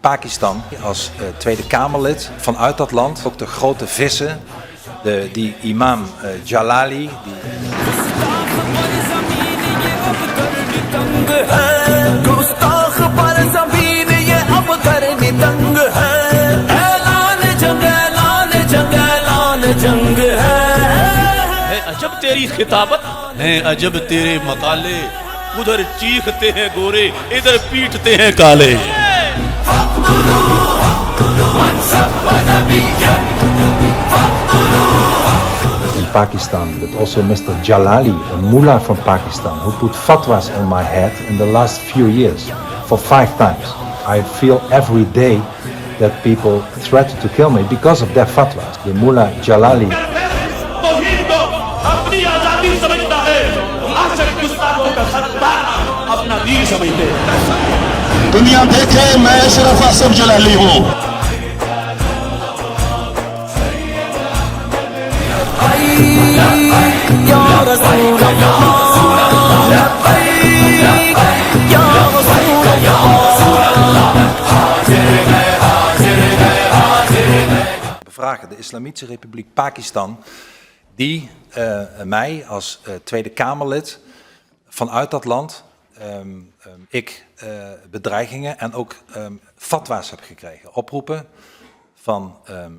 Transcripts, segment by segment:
Pakistan als Tweede Kamerlid vanuit dat land. Ook de grote vissen, die imam Jalali. अजब तेरी खिताबत है अजब तेरे मकाले उधर चीखते हैं गोरे इधर पीटते हैं काले In Pakistan, but also Mr. Jalali, a mullah from Pakistan, who put fatwas on my head in the last few years for 5 times. I feel every day that people threaten to kill me because of their fatwas. The mullah Jalali. दुनिया देखे मैं सिर्फ आसिफ जलाली हूँ Bevragen de Islamitische Republiek Pakistan die mij als Tweede Kamerlid vanuit dat land bedreigingen en ook fatwa's heb gekregen. Oproepen van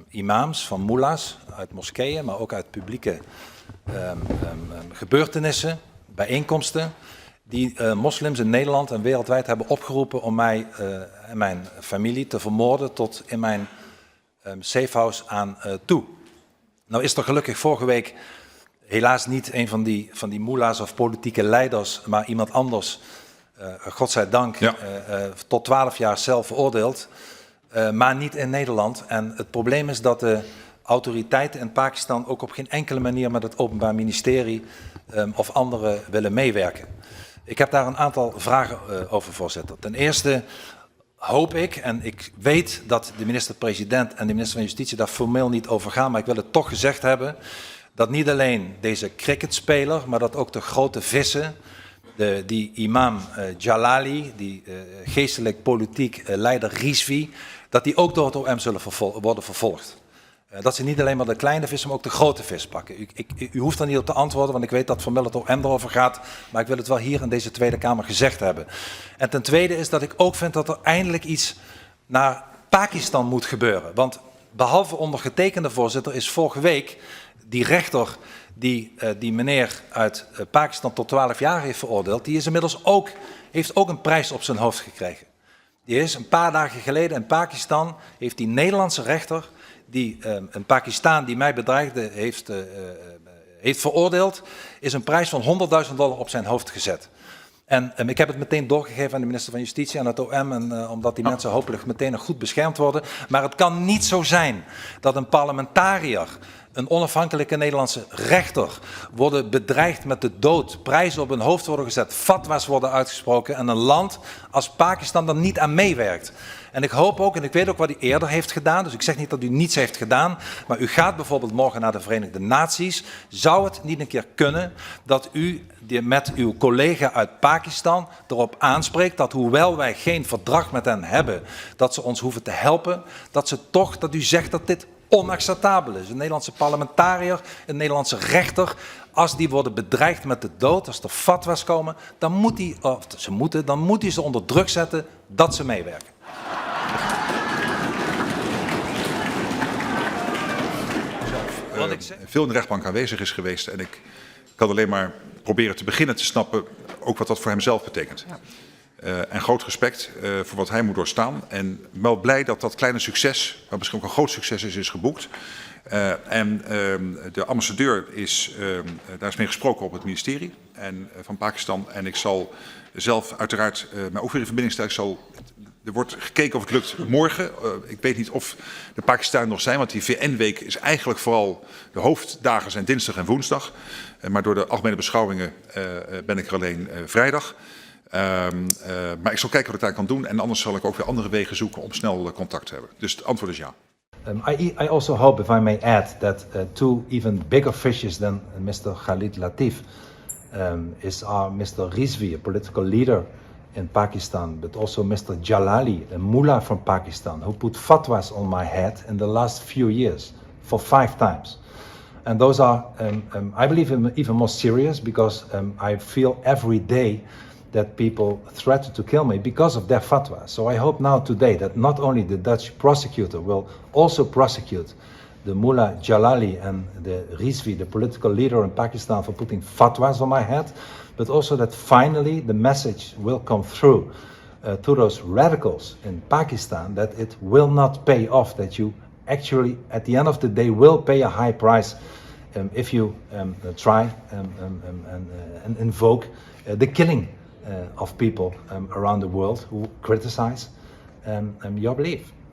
imams, van mullahs uit moskeeën, maar ook uit publieke gebeurtenissen, bijeenkomsten, die moslims in Nederland en wereldwijd hebben opgeroepen om mij en mijn familie te vermoorden tot in mijn safehouse aan toe. Nou is er gelukkig vorige week helaas niet een van die mullahs of politieke leiders, maar iemand anders, godzijdank, tot 12 jaar zelf veroordeeld, maar niet in Nederland. En het probleem is dat de autoriteiten in Pakistan ook op geen enkele manier met het Openbaar Ministerie of anderen willen meewerken. Ik heb daar een aantal vragen over, voorzitter. Ten eerste hoop ik, en ik weet dat de minister-president en de minister van Justitie daar formeel niet over gaan, maar ik wil het toch gezegd hebben, dat niet alleen deze cricketspeler, maar dat ook de grote vissen, die imam Jalali, die geestelijk politiek leider Rizvi, dat die ook door het OM zullen worden vervolgd. Dat ze niet alleen maar de kleine vissen, maar ook de grote vis pakken. U hoeft er niet op te antwoorden, want ik weet dat formeel het OM erover gaat, maar ik wil het wel hier in deze Tweede Kamer gezegd hebben. En ten tweede is dat ik ook vind dat er eindelijk iets naar Pakistan moet gebeuren. Want behalve ondergetekende, voorzitter, is vorige week die rechter die meneer uit Pakistan tot 12 jaar heeft veroordeeld, die is inmiddels heeft ook een prijs op zijn hoofd gekregen. Die is een paar dagen geleden in Pakistan, heeft die Nederlandse rechter, die een Pakistaan die mij bedreigde heeft veroordeeld, is een prijs van $100.000 op zijn hoofd gezet. En ik heb het meteen doorgegeven aan de minister van Justitie, aan het OM, omdat die mensen hopelijk meteen nog goed beschermd worden. Maar het kan niet zo zijn dat een parlementariër, een onafhankelijke Nederlandse rechter, worden bedreigd met de dood, prijzen op hun hoofd worden gezet, fatwa's worden uitgesproken en een land als Pakistan er niet aan meewerkt. En ik hoop ook, en ik weet ook wat u eerder heeft gedaan, dus ik zeg niet dat u niets heeft gedaan, maar u gaat bijvoorbeeld morgen naar de Verenigde Naties. Zou het niet een keer kunnen dat u met uw collega uit Pakistan erop aanspreekt dat hoewel wij geen verdrag met hen hebben, dat ze ons hoeven te helpen, dat u zegt dat dit onacceptabel is. Een Nederlandse parlementariër, een Nederlandse rechter, als die worden bedreigd met de dood, als er fatwa's komen, dan moet hij ze onder druk zetten dat ze meewerken. Veel in de rechtbank aanwezig is geweest en ik kan alleen maar proberen te beginnen te snappen ook wat dat voor hemzelf betekent. Ja. En groot respect voor wat hij moet doorstaan. En wel blij dat dat kleine succes, wat misschien ook een groot succes is geboekt. De ambassadeur daar is mee gesproken op het ministerie van Pakistan. En ik zal zelf uiteraard mij ook weer in verbinding stellen. Er wordt gekeken of het lukt morgen. Ik weet niet of de Pakistanen nog zijn, want die VN-week is eigenlijk vooral de hoofddagen zijn dinsdag en woensdag. Maar door de algemene beschouwingen ben ik er alleen vrijdag. Maar ik zal kijken wat ik daar kan doen en anders zal ik ook weer andere wegen zoeken om snel contact te hebben. Dus het antwoord is ja. I also hope, if I may add, that two even bigger fishes than Mr. Khalid Latif is Mr. Rizvi, a political leader in Pakistan, but also Mr. Jalali, a mullah from Pakistan, who put fatwas on my head in the last few years for 5 times. And those are, I believe, even more serious, because I feel every day that people threaten to kill me because of their fatwa. So I hope now today that not only the Dutch prosecutor will also prosecute the Mullah Jalali and the Rizvi, the political leader in Pakistan, for putting fatwas on my head, but also that finally the message will come through to those radicals in Pakistan that it will not pay off, that you actually at the end of the day will pay a high price if you try and invoke the killing of people around the world who criticize your belief.